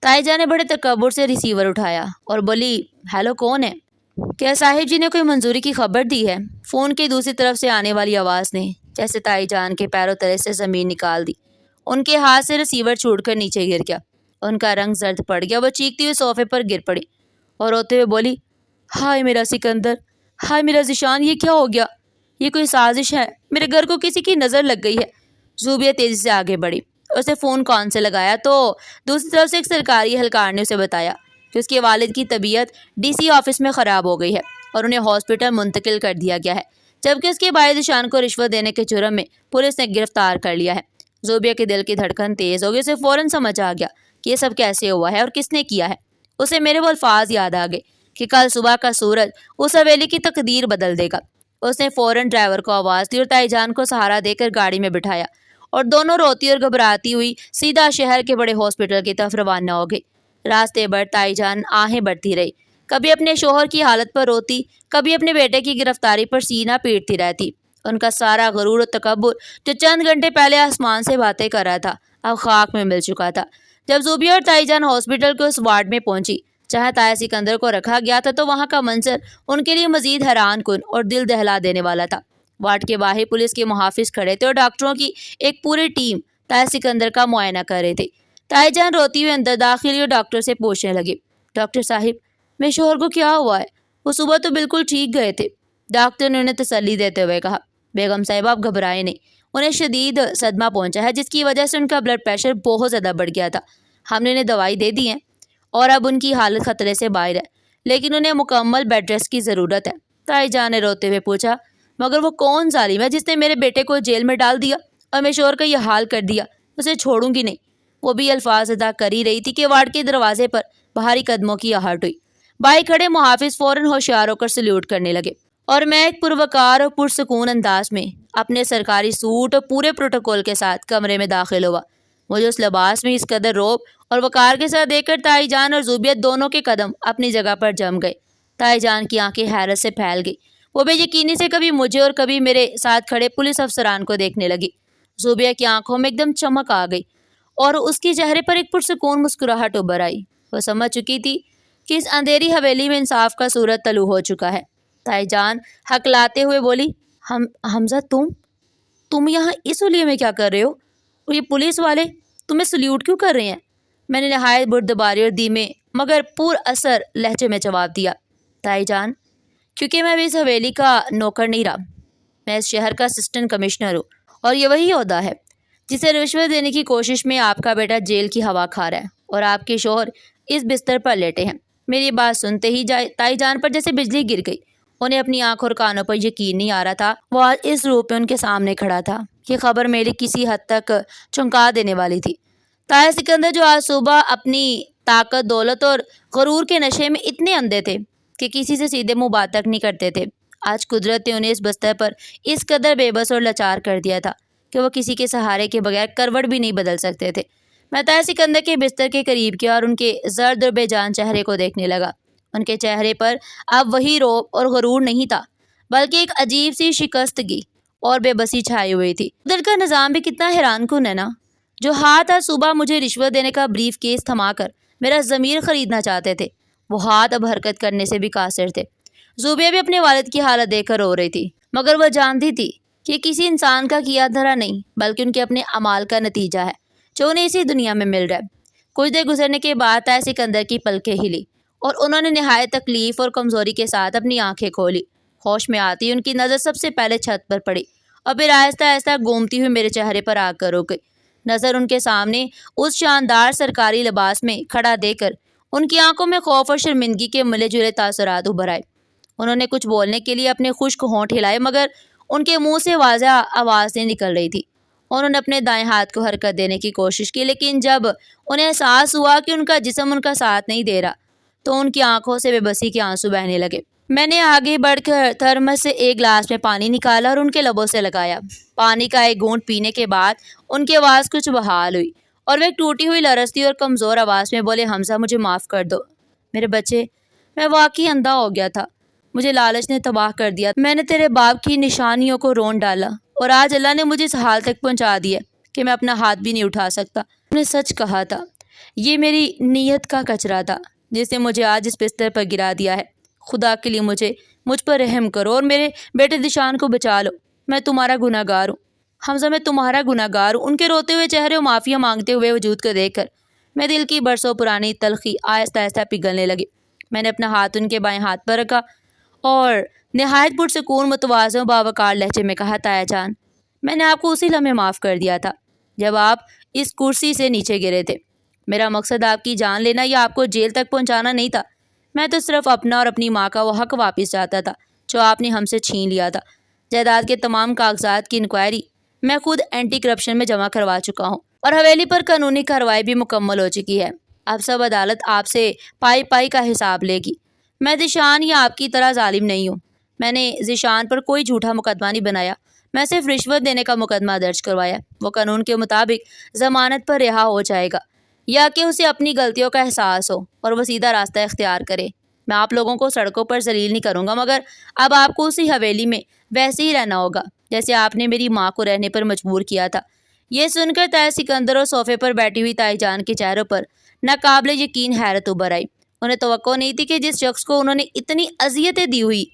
تائی جان نے بڑے تکبر سے ریسیور اٹھایا اور بولی، ہیلو، کون ہے؟ کیا صاحب جی نے کوئی منظوری کی خبر دی ہے؟ فون کی دوسری طرف سے آنے والی آواز نے جیسے تائی جان کے پیروں تلے سے زمین نکال دی۔ ان کے ہاتھ سے ریسیور چھوٹ کر نیچے گر گیا، ان کا رنگ زرد پڑ گیا۔ وہ چیختی ہوئے صوفے پر گر پڑی اور روتے ہوئے بولی، ہائے میرا سکندر، ہائے میرا ذیشان، یہ کیا ہو گیا؟ یہ کوئی سازش ہے، میرے گھر کو کسی کی نظر لگ گئی ہے۔ زوبیہ تیزی سے آگے بڑھی، اسے فون کان سے لگایا تو دوسری طرف سے ایک سرکاری اہلکار نے اسے بتایا کہ اس کے والد کی طبیعت ڈی سی آفس میں خراب ہو گئی ہے اور انہیں ہاسپٹل منتقل کر دیا گیا ہے، جبکہ اس کے بھائی ذیشان کو رشوت دینے کے جرم میں پولیس نے گرفتار کر لیا ہے۔ زوبیہ کے دل کی دھڑکن تیز ہو گئی، اسے فوراً سمجھ آ گیا کہ یہ سب کیسے ہوا ہے اور کس نے کیا ہے۔ اسے میرے وہ الفاظ یاد آ گئے کہ کل صبح کا سورج اس حویلی کی تقدیر بدل دے گا۔ اس نے فوراً ڈرائیور کو آواز دی اور تائی جان کو سہارا دے کر گاڑی میں بٹھایا، اور دونوں روتی اور گھبراتی ہوئی سیدھا شہر کے بڑے ہاسپٹل کی طرف روانہ ہو گئی۔ راستے بھر تائی جان آہیں بھرتی رہی، کبھی اپنے شوہر کی حالت پر روتی، کبھی اپنے بیٹے کی گرفتاری پر سینہ پیٹتی رہتی۔ ان کا سارا غرور و تکبر جو چند گھنٹے پہلے آسمان سے باتیں کر رہا تھا، اب خاک میں مل چکا تھا۔ جب زوبیہ اور تائی جان ہاسپٹل کے اس وارڈ میں پہنچی جہاں طاہر سکندر کو رکھا گیا تھا، تو وہاں کا منظر ان کے لیے مزید حیران کن اور دل دہلا دینے والا تھا۔ وارڈ کے باہر پولیس کے محافظ کھڑے تھے اور ڈاکٹروں کی ایک پوری ٹیم طاہر سکندر کا معائنہ کر رہے تھے۔ تائی جان روتی ہوئی اندر داخل ہوئی اور ڈاکٹر سے پوچھنے لگی، ڈاکٹر صاحب، میرے شوہر کو کیا ہوا ہے؟ وہ صبح تو بالکل ٹھیک گئے تھے۔ ڈاکٹر نے انہیں تسلی دیتے ہوئے کہا، بیگم صاحبہ آپ گھبرائیں نہیں، انہیں شدید صدمہ پہنچا ہے جس کی وجہ سے ان کا بلڈ پریشر بہت زیادہ بڑھ گیا تھا۔ ہم نے انہیں دوائی دے دی ہے اور اب ان کی حالت خطرے سے باہر ہے، لیکن انہیں مکمل بیڈ ریسٹ کی ضرورت ہے۔ تائی جان نے روتے ہوئے پوچھا، مگر وہ کون ظالم ہے جس نے میرے بیٹے کو جیل میں ڈال دیا اور میرے شوہر کا یہ حال کر دیا؟ اسے چھوڑوں گی نہیں۔ وہ بھی الفاظ ادا کر ہی رہی تھی کہ وارڈ کے دروازے پر بھاری قدموں کی آہٹ ہوئی۔ باہر کھڑے محافظ فوراً ہوشیار ہو کر سلیوٹ کرنے لگے، اور میں ایک پروکار اور پرسکون انداز میں اپنے سرکاری سوٹ اور پورے پروٹوکول کے ساتھ کمرے میں داخل ہوا۔ مجھے اس لباس میں اس قدر روب اور وقار کے ساتھ دیکھ کر تائی جان اور زوبیہ دونوں کے قدم اپنی جگہ پر جم گئے۔ تائی جان کی آنکھیں حیرت سے پھیل گئی، وہ بے یقینی سے کبھی مجھے اور کبھی میرے ساتھ کھڑے پولیس افسران کو دیکھنے لگی۔ زوبیہ کی آنکھوں میں ایک دم چمک آ گئی اور اس کے چہرے پر ایک پرسکون مسکراہٹ ابھر آئی۔ وہ سمجھ چکی تھی کہ اس اندھیری حویلی میں انصاف کا سورج طلوع ہو چکا ہے۔ تائی جان ہکلاتے ہوئے بولی، حمزہ تم یہاں اس حلیے میں کیا کر رہے ہو؟ اور یہ پولیس والے تمہیں سلیوٹ کیوں کر رہے ہیں؟ میں نے نہایت بردباری اور دھیمے مگر پر اثر لہجے میں جواب دیا، تائی جان، کیونکہ میں ابھی اس حویلی کا نوکر نہیں رہا، میں اس شہر کا اسسٹنٹ کمشنر ہوں، اور یہ وہی عہدہ ہے جسے رشوت دینے کی کوشش میں آپ کا بیٹا جیل کی ہوا کھا رہا ہے اور آپ کے شوہر اس بستر پر لیٹے ہیں۔ میری بات سنتے ہی تائی جان پر جیسے بجلی گر گئی۔ انہیں اپنی آنکھ اور کانوں پر یقین نہیں آ رہا تھا، وہ آج اس روپ میں ان کے سامنے کھڑا تھا۔ یہ خبر میری کسی حد تک چونکا دینے والی تھی۔ تایا سکندر جو آج صبح اپنی طاقت، دولت اور غرور کے نشے میں اتنے اندھے تھے کہ کسی سے سیدھے منہ بات تک نہیں کرتے تھے، آج قدرت نے انہیں اس بستر پر اس قدر بے بس اور لاچار کر دیا تھا کہ وہ کسی کے سہارے کے بغیر کروٹ بھی نہیں بدل سکتے تھے۔ میں تایا سکندر کے بستر کے قریب گیا اور ان کے زرد اور بے جان چہرے کو دیکھنے لگا۔ ان کے چہرے پر اب وہی رعب اور غرور نہیں تھا، بلکہ ایک عجیب سی شکستگی اور بے بسی چھائی ہوئی تھی۔ قدرت کا نظام بھی کتنا حیران کن ہے نا، جو ہاتھ آج صبح مجھے رشوت دینے کا بریف کیس تھما کر میرا ضمیر خریدنا چاہتے تھے، وہ ہاتھ اب حرکت کرنے سے بھی قاصر تھے۔ زوبیہ بھی اپنے والد کی حالت دیکھ کر رو رہی تھی، مگر وہ جانتی تھی کہ کسی انسان کا کیا دھرا نہیں بلکہ ان کے اپنے اعمال کا نتیجہ ہے جو انہیں اسی دنیا میں مل رہا ہے۔ کچھ دیر گزرنے کے بعد تایا سکندر کی پلکیں ہلی اور انہوں نے نہایت تکلیف اور کمزوری کے ساتھ اپنی آنکھیں کھولی۔ ہوش میں آتی ان کی نظر سب سے پہلے چھت پر پڑی اور پھر آہستہ آہستہ گھومتی ہوئی میرے چہرے پر آ کر رک گئی۔ نظر ان کے سامنے اس شاندار سرکاری لباس میں کھڑا دے کر ان کی آنکھوں میں خوف اور شرمندگی کے ملے جلے تاثرات ابھر آئے۔ انہوں نے کچھ بولنے کے لیے اپنے خشک ہونٹ ہلائے، مگر ان کے منہ سے واضح آواز نہیں نکل رہی تھی۔ انہوں نے اپنے دائیں ہاتھ کو حرکت دینے کی کوشش کی، لیکن جب انہیں احساس ہوا کہ ان کا جسم ان کا ساتھ نہیں دے رہا تو ان کی آنکھوں سے بے بسی کے آنسو بہنے لگے۔ میں نے آگے بڑھ کر تھرمس سے ایک گلاس میں پانی نکالا اور ان کے لبوں سے لگایا۔ پانی کا ایک گھونٹ پینے کے بعد ان کی آواز کچھ بحال ہوئی اور وہ ایک ٹوٹی ہوئی لرزتی اور کمزور آواز میں بولے، حمزہ مجھے معاف کر دو میرے بچے، میں واقعی اندھا ہو گیا تھا، مجھے لالچ نے تباہ کر دیا، میں نے تیرے باپ کی نشانیوں کو رون ڈالا اور آج اللہ نے مجھے اس حال تک پہنچا دیا کہ میں اپنا ہاتھ بھی نہیں اٹھا سکتا۔ میں نے سچ کہا تھا، یہ میری نیت کا کچرا تھا جس نے مجھے آج اس بستر پر گرا دیا ہے۔ خدا کے لیے مجھ پر رحم کرو اور میرے بیٹے ذیشان کو بچا لو، میں تمہارا گناہ گار ہوں حمزہ، میں تمہارا گناہ گار ہوں۔ ان کے روتے ہوئے چہرے اور معافیا مانگتے ہوئے وجود کو دیکھ کر میں دل کی برسوں پرانی تلخی آہستہ آہستہ پگھلنے لگی۔ میں نے اپنا ہاتھ ان کے بائیں ہاتھ پر رکھا اور نہایت پرسکون متواضع و باوقار لہجے میں کہا، تایا جان، میں نے آپ کو اسی لمحے معاف کر دیا تھا جب آپ اس کرسی سے نیچے گرے تھے۔ میرا مقصد آپ کی جان لینا یا آپ کو جیل تک پہنچانا نہیں تھا، میں تو صرف اپنا اور اپنی ماں کا وہ حق واپس چاہتا تھا جو آپ نے ہم سے چھین لیا تھا۔ جائیداد کے تمام کاغذات کی انکوائری میں خود اینٹی کرپشن میں جمع کروا چکا ہوں اور حویلی پر قانونی کارروائی بھی مکمل ہو چکی ہے۔ اب سب عدالت آپ سے پائی پائی کا حساب لے گی۔ میں ذیشان یا آپ کی طرح ظالم نہیں ہوں، میں نے ذیشان پر کوئی جھوٹا مقدمہ نہیں بنایا، میں صرف رشوت دینے کا مقدمہ درج کروایا۔ وہ قانون کے مطابق ضمانت پر رہا ہو جائے گا یا کہ اسے اپنی غلطیوں کا احساس ہو اور وہ سیدھا راستہ اختیار کرے۔ میں آپ لوگوں کو سڑکوں پر ذلیل نہیں کروں گا، مگر اب آپ کو اسی حویلی میں ویسے ہی رہنا ہوگا جیسے آپ نے میری ماں کو رہنے پر مجبور کیا تھا۔ یہ سن کر تایا سکندر اور صوفے پر بیٹھی ہوئی تائی جان کے چہروں پر ناقابل یقین حیرت ابھر آئی۔ انہیں توقع نہیں تھی کہ جس شخص کو انہوں نے اتنی اذیتیں دی ہوئی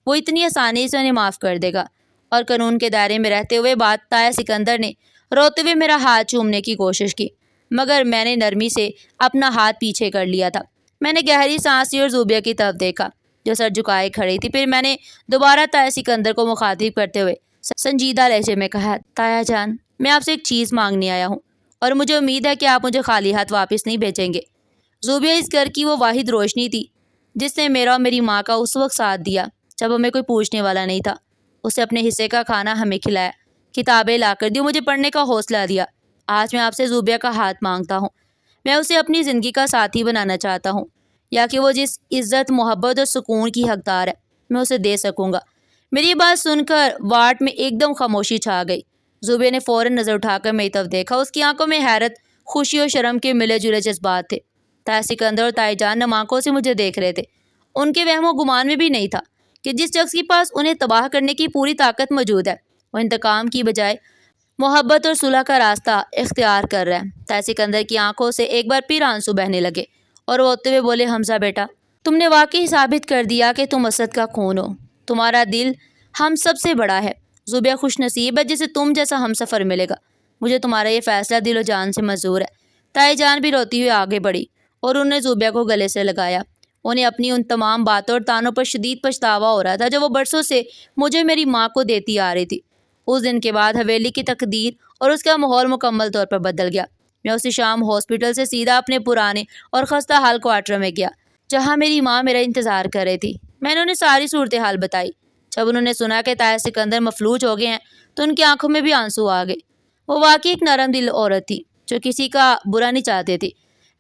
وہ اتنی آسانی سے انہیں معاف کر دے گا، اور قانون کے دائرے میں رہتے ہوئے بات تایا سکندر نے روتے ہوئے میرا ہاتھ چومنے کی کوشش کی، مگر میں نے نرمی سے اپنا ہاتھ پیچھے کر لیا تھا۔ میں نے گہری سانس لی اور زوبیہ کی طرف دیکھا جو سر جھکائے کھڑی تھی۔ پھر میں نے دوبارہ تایا سکندر کو مخاطب کرتے ہوئے سنجیدہ لہجے میں کہا، تایا جان، میں آپ سے ایک چیز مانگنے آیا ہوں اور مجھے امید ہے کہ آپ مجھے خالی ہاتھ واپس نہیں بھیجیں گے۔ زوبیہ اس گھر کی وہ واحد روشنی تھی جس نے میرا اور میری ماں کا اس وقت ساتھ دیا جب ہمیں کوئی پوچھنے والا نہیں تھا۔ اسے اپنے حصے کا کھانا ہمیں کھلایا، کتابیں لا کر دی، مجھے پڑھنے کا حوصلہ دیا۔ آج میں آپ سے زوبیہ کا ہاتھ مانگتا ہوں، میں اسے اپنی زندگی کا ساتھی بنانا چاہتا ہوں، یا کہ وہ جس عزت، محبت اور سکون کی حقدار ہے میں اسے دے سکوں گا۔ میری بات سن کر وارڈ میں ایک دم خاموشی چھا گئی۔ زوبیہ نے فوراً نظر اٹھا کر میری طرف دیکھا، اس کی آنکھوں میں حیرت، خوشی اور شرم کے ملے جلے جذبات تھے۔ تایا سکندر اور تائی جان نم آنکھوں سے مجھے دیکھ رہے تھے۔ ان کے وہم و گمان میں بھی نہیں تھا کہ جس شخص کے پاس انہیں تباہ کرنے کی پوری طاقت موجود ہے وہ انتقام کی بجائے محبت اور صلح کا راستہ اختیار کر رہا ہے۔ تایا سکندر کی آنکھوں سے ایک بار پھر آنسو بہنے لگے اور روتے ہوئے بولے، حمزہ بیٹا، تم نے واقعی ثابت کر دیا کہ تم اسد کا خون ہو، تمہارا دل ہم سب سے بڑا ہے زوبیہ خوش نصیب ہے جسے تم جیسا ہم سفر ملے گا. مجھے تمہارا یہ فیصلہ دل و جان سے منظور ہے. تائی جان بھی روتی ہوئی آگے بڑھی اور انہوں نے زوبیہ کو گلے سے لگایا. انہیں اپنی ان تمام باتوں اور تانوں پر شدید پچھتاوا ہو رہا تھا جو وہ برسوں سے مجھے میری ماں کو دیتی آ رہی تھی. اس دن کے بعد حویلی کی تقدیر اور اس کا ماحول مکمل طور پر بدل گیا. میں اسی شام ہاسپٹل سے سیدھا اپنے پرانے اور خستہ حال کوارٹر میں گیا جہاں میری ماں میرا انتظار کر رہی تھی. میں نے انہیں ساری صورتحال بتائی. جب انہوں نے سنا کہ طاہر سکندر مفلوج ہو گئے ہیں تو ان کی آنکھوں میں بھی آنسو آ گئے. وہ واقعی ایک نرم دل عورت تھی جو کسی کا برا نہیں چاہتے تھی.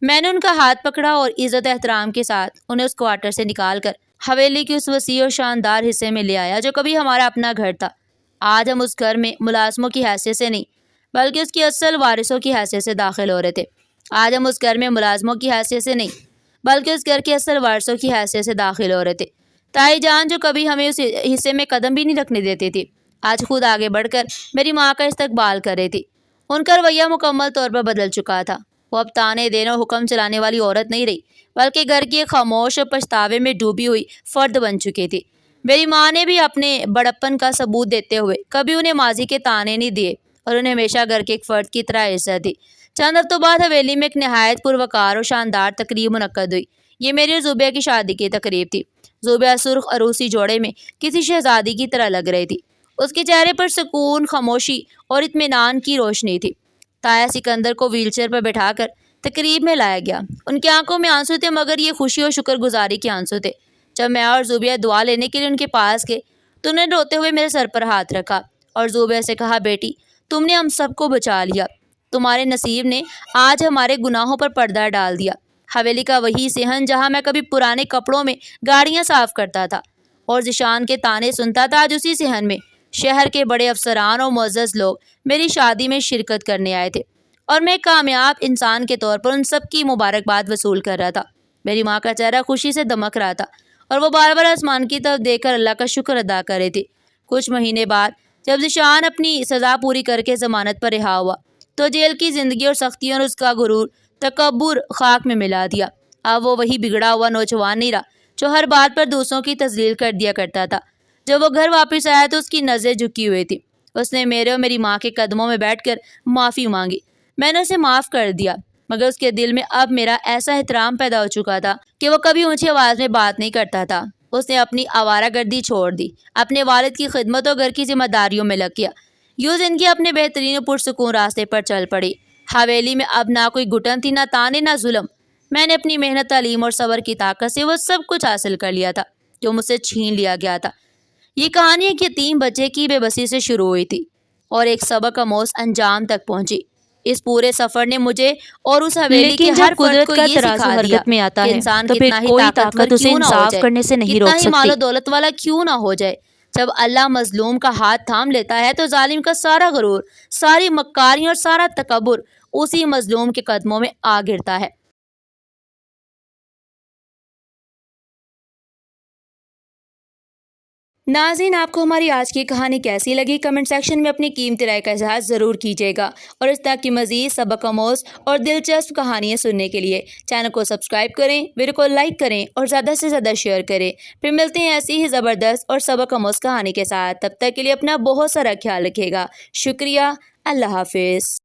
میں نے ان کا ہاتھ پکڑا اور عزت احترام کے ساتھ انہیں اس کوارٹر سے نکال کر حویلی کے اس وسیع اور شاندار حصے میں لے آیا جو کبھی ہمارا اپنا گھر تھا. آج ہم اس گھر میں ملازموں کی حیثیت سے نہیں بلکہ اس کی اصل وارثوں کی حیثیت سے داخل ہو رہے تھے. آج ہم اس گھر میں ملازموں کی حیثیت سے نہیں بلکہ اس گھر کے اصل وارثوں کی حیثیت سے داخل ہو رہے تھے. تائی جان جو کبھی ہمیں اس حصے میں قدم بھی نہیں رکھنے دیتی تھی آج خود آگے بڑھ کر میری ماں کا استقبال کر رہی تھی. ان کا رویہ مکمل طور پر بدل چکا تھا. وہ اب تانے دینے اور حکم چلانے والی عورت نہیں رہی بلکہ گھر کی ایک خاموش اور پچھتاوے میں ڈوبی ہوئی فرد بن چکی تھی. میری ماں نے بھی اپنے بڑپن کا ثبوت دیتے ہوئے کبھی انہیں ماضی کے تانے نہیں دیے اور انہیں ہمیشہ گھر کے ایک فرد کی طرح عزت دی. چند ہفتوں بعد حویلی میں ایک نہایت پروقار اور شاندار تقریب منعقد ہوئی. یہ میری اور زوبیہ کی شادی کی تقریب تھی. زوبیہ سرخ عروسی جوڑے میں کسی شہزادی کی طرح لگ رہی تھی. اس کے چہرے پر سکون، خاموشی اور اطمینان کی روشنی تھی. طاہر سکندر کو ویل چیئر پر بٹھا کر تقریب میں لایا گیا. ان کی آنکھوں میں آنسو تھے مگر یہ خوشی اور شکر گزاری کے آنسو تھے. جب میں اور زوبیہ دعا لینے کے لیے ان کے پاس گئے تو انہوں نے روتے ہوئے میرے سر پر ہاتھ رکھا اور زوبیہ سے کہا، بیٹی تم نے ہم سب کو بچا لیا. تمہارے نصیب نے آج ہمارے گناہوں پر پردہ ڈال دیا. حویلی کا وہی صحن جہاں میں کبھی پرانے کپڑوں میں گاڑیاں صاف کرتا تھا اور ذیشان کے تانے سنتا تھا، آج اسی صحن میں شہر کے بڑے افسران اور معزز لوگ میری شادی میں شرکت کرنے آئے تھے اور میں کامیاب انسان کے طور پر ان سب کی مبارکباد وصول کر رہا تھا. میری ماں کا چہرہ خوشی سے دمک رہا تھا اور وہ بار بار آسمان کی طرف دیکھ کر اللہ کا شکر ادا کر رہی تھی. کچھ مہینے بعد جب ذیشان اپنی سزا پوری کر کے ضمانت پر رہا ہوا تو جیل کی زندگی اور سختیوں اور اس کا غرور تکبر خاک میں ملا دیا. اب وہ وہی بگڑا ہوا نوجوان نہیں رہا جو ہر بات پر دوسروں کی تذلیل کر دیا کرتا تھا. جب وہ گھر واپس آیا تو اس کی نظریں جھکی ہوئی تھی. اس نے میرے اور میری ماں کے قدموں میں بیٹھ کر معافی مانگی. میں نے اسے معاف کر دیا مگر اس کے دل میں اب میرا ایسا احترام پیدا ہو چکا تھا کہ وہ کبھی اونچی آواز میں بات نہیں کرتا تھا. اس نے اپنی آوارہ گردی چھوڑ دی، اپنے والد کی خدمت اور گھر کی ذمہ داریوں میں لگ گیا. یوں زندگی اپنے بہترین اور پرسکون راستے پر چل پڑی. حویلی میں اب نہ کوئی گھٹن تھی، نہ تانے، نہ ظلم. میں نے اپنی محنت، تعلیم اور صبر کی طاقت سے وہ سب کچھ حاصل کر لیا تھا جو مجھ سے چھین لیا گیا تھا. یہ کہانی ایک یتیم بچے کی بے بسی سے شروع ہوئی تھی اور ایک سبق آموز انجام تک پہنچی. اس پورے سفر نے مجھے اور اس حویلی کے ہر فرد کو یہ سکھا دیا کہ انسان کتنا ہی طاقتور کیوں نہ ہو جائے، کتنا ہی مال و دولت والا کیوں نہ ہو جائے، جب اللہ مظلوم کا ہاتھ تھام لیتا ہے تو ظالم کا سارا غرور، ساری مکاریاں اور سارا تکبر اسی مظلوم کے قدموں میں آ گرتا ہے. ناظرین، آپ کو ہماری آج کی کہانی کیسی لگی؟ کمنٹ سیکشن میں اپنی قیمتی رائے کا اظہار ضرور کیجیے گا اور اس طرح کی مزید سبق آموز اور دلچسپ کہانیاں سننے کے لیے چینل کو سبسکرائب کریں، ویڈیو کو لائک کریں اور زیادہ سے زیادہ شیئر کریں. پھر ملتے ہیں ایسی ہی زبردست اور سبق آموز کہانی کے ساتھ. تب تک کے لیے اپنا بہت سارا خیال رکھیے گا. شکریہ. اللہ حافظ.